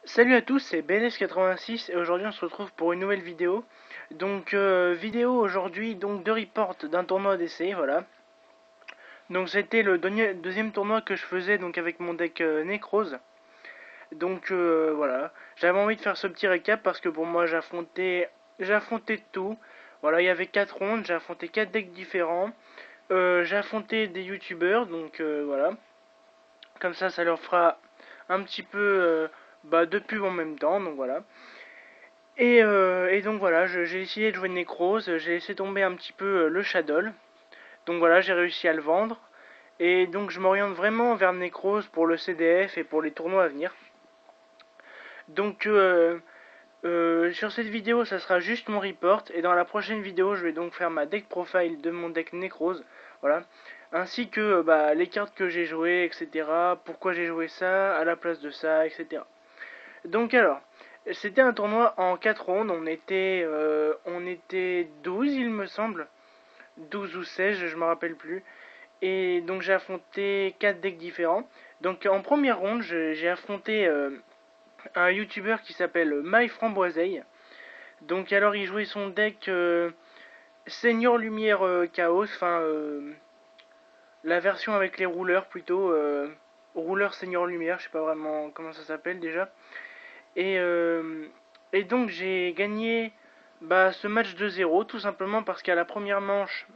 Salut à tous, c'est BNS86 et aujourd'hui on se retrouve pour une nouvelle vidéo. Donc vidéo aujourd'hui donc de report d'un tournoi d'essai, voilà. Donc c'était le deuxième tournoi que je faisais donc avec mon deck Necrose. Donc voilà, j'avais envie de faire ce petit récap parce que pour moi j'ai affronté tout. Voilà, il y avait 4 rondes, j'ai affronté 4 decks différents. J'ai affronté des youtubeurs donc voilà. Comme ça leur fera un petit peu de pub en même temps, donc voilà. Et donc voilà, j'ai essayé de jouer Necrose, j'ai laissé tomber un petit peu le Shadow. Donc voilà, j'ai réussi à le vendre. Et donc je m'oriente vraiment vers Necrose pour le CDF et pour les tournois à venir. Donc sur cette vidéo, ça sera juste mon report. Et dans la prochaine vidéo, je vais donc faire ma deck profile de mon deck Necrose. Voilà. Ainsi que les cartes que j'ai jouées, etc. Pourquoi j'ai joué ça, à la place de ça, etc. Donc alors, c'était un tournoi en 4 rondes, on était 12 il me semble, 12 ou 16, je me rappelle plus. Et donc j'ai affronté 4 decks différents. Donc en première ronde, j'ai affronté un youtubeur qui s'appelle MyFramboiseille. Donc alors il jouait son deck Seigneur Lumière Chaos, enfin la version avec les rouleurs plutôt, rouleur Seigneur Lumière, je sais pas vraiment comment ça s'appelle déjà. Et, euh, et donc j'ai gagné ce match 2-0 tout simplement parce qu'à la première manche,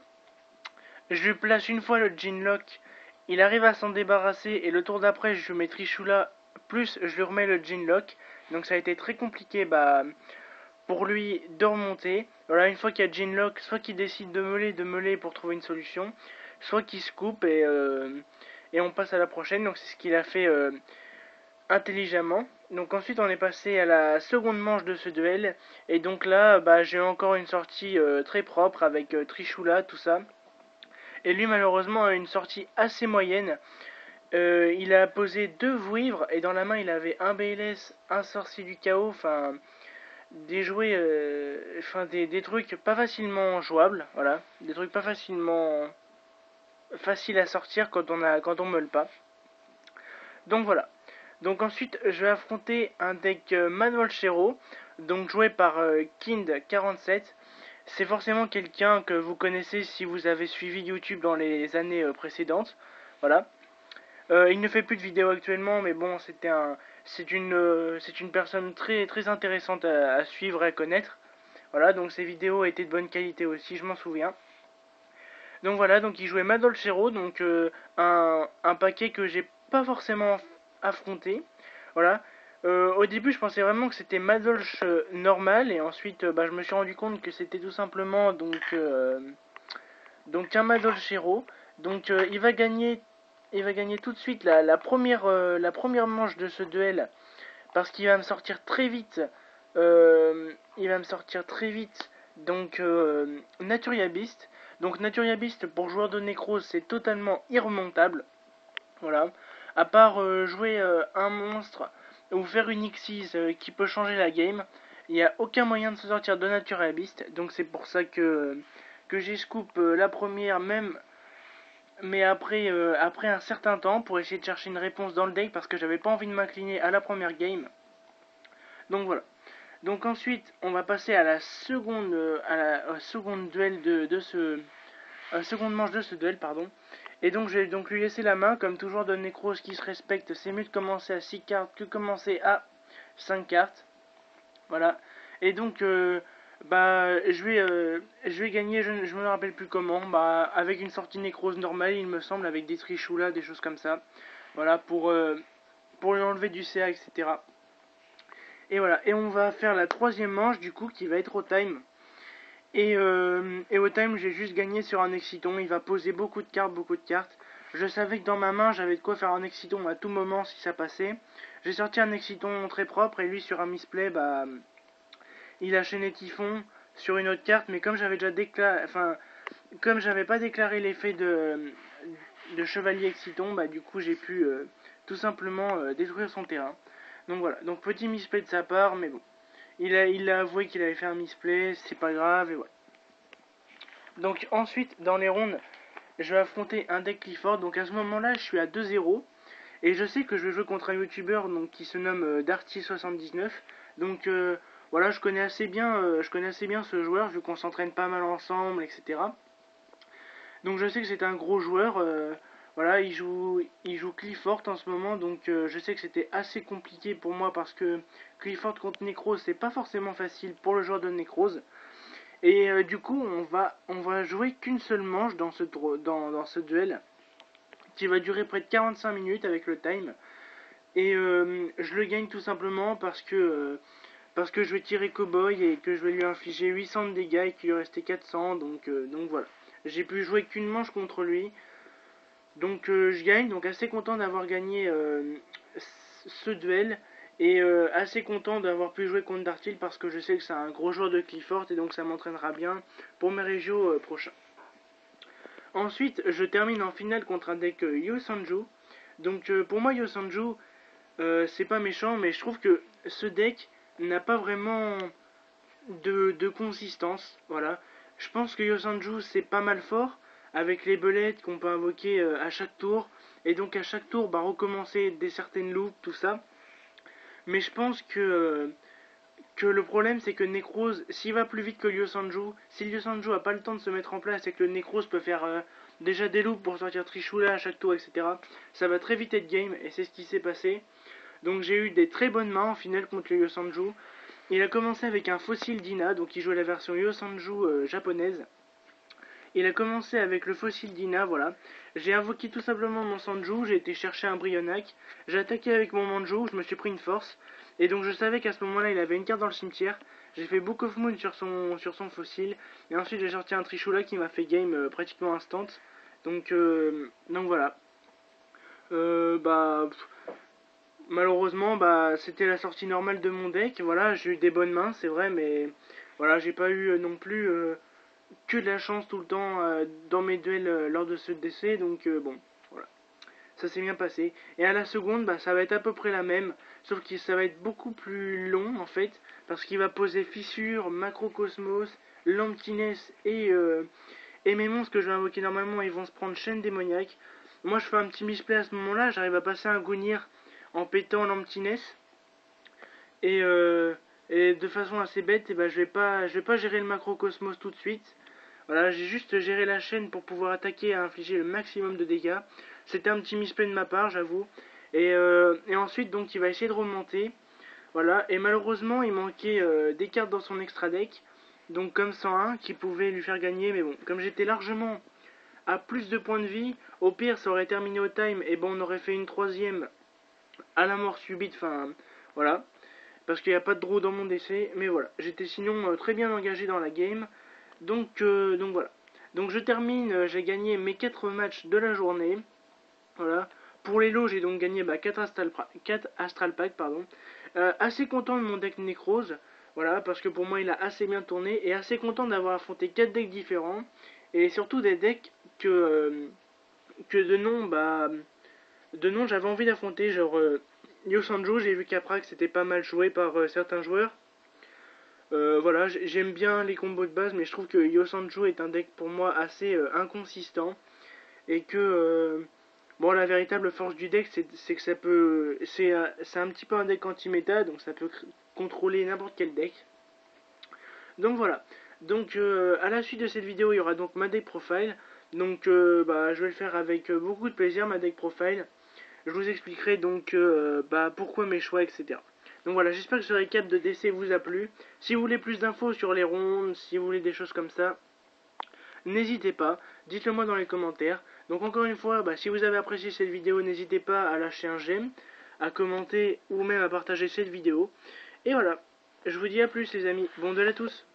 je lui place une fois le Ginlock, il arrive à s'en débarrasser et le tour d'après je lui mets Trishula plus je lui remets le Ginlock. Donc ça a été très compliqué pour lui de remonter. Voilà, une fois qu'il y a Ginlock, soit qu'il décide de meuler pour trouver une solution, soit qu'il se coupe et on passe à la prochaine. Donc c'est ce qu'il a fait intelligemment. Donc ensuite on est passé à la seconde manche de ce duel et donc là j'ai eu encore une sortie très propre avec Trishula tout ça. Et lui malheureusement a une sortie assez moyenne. Il a posé deux vouivres et dans la main il avait un BLS, un sorcier du chaos, enfin des jouets, enfin des trucs pas facilement jouables, voilà, des trucs pas facilement faciles à sortir quand on meule pas. Donc voilà. Donc ensuite, je vais affronter un deck Manvolchero, donc joué par Kind47. C'est forcément quelqu'un que vous connaissez si vous avez suivi YouTube dans les années précédentes. Voilà. Il ne fait plus de vidéos actuellement, mais bon, c'est une personne très très intéressante à suivre et à connaître. Voilà, donc ses vidéos étaient de bonne qualité aussi, je m'en souviens. Donc voilà, donc il jouait Madolchero, donc un paquet que j'ai pas forcément affronté. Voilà. Au début, je pensais vraiment que c'était Madolch normal, et ensuite, je me suis rendu compte que c'était tout simplement donc un Madolchero. Donc il va gagner tout de suite la première manche de ce duel parce qu'il va me sortir très vite. Il va me sortir très vite donc Naturia Beast. Donc Naturia Beast pour joueur de Necrose c'est totalement irremontable. Voilà. À part jouer un monstre ou faire une Xyz qui peut changer la game, il n'y a aucun moyen de se sortir de Naturia Beast. Donc c'est pour ça que j'ai scoop la première même mais après un certain temps pour essayer de chercher une réponse dans le deck parce que j'avais pas envie de m'incliner à la première game. Donc voilà. Donc ensuite, on va passer à la seconde, seconde duel de ce, seconde manche de ce duel, pardon. Et donc je vais donc lui laisser la main, comme toujours de Necrose qui se respecte, c'est mieux de commencer à 6 cartes que commencer à 5 cartes. Voilà. Et donc je vais gagner, je me rappelle plus comment, avec une sortie Necrose normale, il me semble, avec des Trishula, des choses comme ça. Voilà, pour lui enlever du CA, etc. Et voilà, et on va faire la troisième manche du coup qui va être au time. Et au time, j'ai juste gagné sur un Exciton. Il va poser beaucoup de cartes, beaucoup de cartes. Je savais que dans ma main, j'avais de quoi faire un Exciton à tout moment si ça passait. J'ai sorti un Exciton très propre et lui sur un misplay, il a chaîné Typhon sur une autre carte. Mais comme j'avais déjà déclaré, enfin, comme j'avais pas déclaré l'effet de Chevalier Exciton, du coup j'ai pu tout simplement détruire son terrain. Donc voilà, donc petit misplay de sa part, mais bon. Il a avoué qu'il avait fait un misplay, c'est pas grave, et voilà. Donc ensuite, dans les rondes, je vais affronter un deck Clifford. Donc à ce moment-là, je suis à 2-0. Et je sais que je vais jouer contre un youtubeur donc qui se nomme Darty79. Donc voilà, je connais assez bien ce joueur vu qu'on s'entraîne pas mal ensemble, etc. Donc je sais que c'est un gros joueur. Voilà, il joue Clifford en ce moment, donc je sais que c'était assez compliqué pour moi parce que Clifford contre Necrose, c'est pas forcément facile pour le joueur de Necrose. Et du coup, on va jouer qu'une seule manche dans dans ce duel qui va durer près de 45 minutes avec le time. Et je le gagne tout simplement parce que je vais tirer Cowboy et que je vais lui infliger 800 de dégâts et qu'il lui restait 400. Donc voilà. J'ai pu jouer qu'une manche contre lui. Donc je gagne. Donc assez content d'avoir gagné ce duel. Et assez content d'avoir pu jouer contre Dartil parce que je sais que c'est un gros joueur de Clifford et donc ça m'entraînera bien pour mes régios prochains. Ensuite, je termine en finale contre un deck Yosanju. Donc pour moi, Yosanju, c'est pas méchant, mais je trouve que ce deck n'a pas vraiment de consistance. Voilà. Je pense que Yosanju c'est pas mal fort, avec les belettes qu'on peut invoquer à chaque tour, et donc à chaque tour bah, recommencer des certaines loops, tout ça. Mais je pense que le problème c'est que Necrose, s'il va plus vite que Yosanju, si Yosanju a pas le temps de se mettre en place et que le Necrose peut faire déjà des loops pour sortir Trishula à chaque tour, etc., ça va très vite être game, et c'est ce qui s'est passé. Donc j'ai eu des très bonnes mains en finale contre le Yosanju. Il a commencé avec un fossile Dina, donc il jouait la version Yosanju japonaise. Il a commencé avec le fossile Dina, voilà. J'ai invoqué tout simplement mon Sanju, j'ai été chercher un Brionac. J'ai attaqué avec mon Manju, je me suis pris une force. Et donc je savais qu'à ce moment-là, il avait une carte dans le cimetière. J'ai fait Book of Moon sur son fossile. Et ensuite, j'ai sorti un Trishula qui m'a fait game pratiquement instant. Donc voilà. Bah... Malheureusement, bah, c'était la sortie normale de mon deck. Voilà, j'ai eu des bonnes mains, c'est vrai, mais voilà, j'ai pas eu non plus que de la chance tout le temps dans mes duels lors de ce décès. Donc bon, voilà, ça s'est bien passé. Et à la seconde, bah, ça va être à peu près la même, sauf que ça va être beaucoup plus long en fait, parce qu'il va poser Fissure, Macrocosmos, Lamptines et mes monstres que je vais invoquer normalement, ils vont se prendre Chaîne démoniaque. Moi, je fais un petit misplay à ce moment-là, j'arrive à passer un Gunir en pétant Lamptines. Et, et de façon assez bête, et ben, je vais pas gérer le macrocosmos tout de suite. Voilà, j'ai juste géré la chaîne pour pouvoir attaquer et infliger le maximum de dégâts. C'était un petit misplay de ma part, j'avoue. Et ensuite, donc, il va essayer de remonter. Voilà, et malheureusement, il manquait des cartes dans son extra deck. Donc, comme 101, qui pouvait lui faire gagner. Mais bon, comme j'étais largement à plus de points de vie, au pire, ça aurait terminé au time. Et bon, on aurait fait une troisième à la mort subite. Enfin, voilà. Parce qu'il n'y a pas de draw dans mon décès. Mais voilà, j'étais sinon très bien engagé dans la game. Donc voilà. Donc je termine, j'ai gagné mes 4 matchs de la journée. Voilà. Pour les lots, j'ai donc gagné 4 Astral Pack. Pardon. Assez content de mon deck Necrose. Voilà, parce que pour moi il a assez bien tourné. Et assez content d'avoir affronté 4 decks différents. Et surtout des decks que de nom j'avais envie d'affronter. Genre Yosanjo, j'ai vu qu'après que c'était pas mal joué par certains joueurs. Voilà, j'aime bien les combos de base, mais je trouve que Yosanju est un deck pour moi assez inconsistant. Et que, bon, la véritable force du deck, c'est que ça peut. C'est un petit peu un deck anti-méta, donc ça peut contrôler n'importe quel deck. Donc voilà. Donc à la suite de cette vidéo, il y aura donc ma deck profile. Donc bah, je vais le faire avec beaucoup de plaisir, ma deck profile. Je vous expliquerai donc bah, pourquoi mes choix, etc. Donc voilà, j'espère que ce récap de DC vous a plu. Si vous voulez plus d'infos sur les rondes, si vous voulez des choses comme ça, n'hésitez pas, dites-le moi dans les commentaires. Donc encore une fois, bah, si vous avez apprécié cette vidéo, n'hésitez pas à lâcher un j'aime, à commenter ou même à partager cette vidéo. Et voilà, je vous dis à plus les amis, bon duel à tous.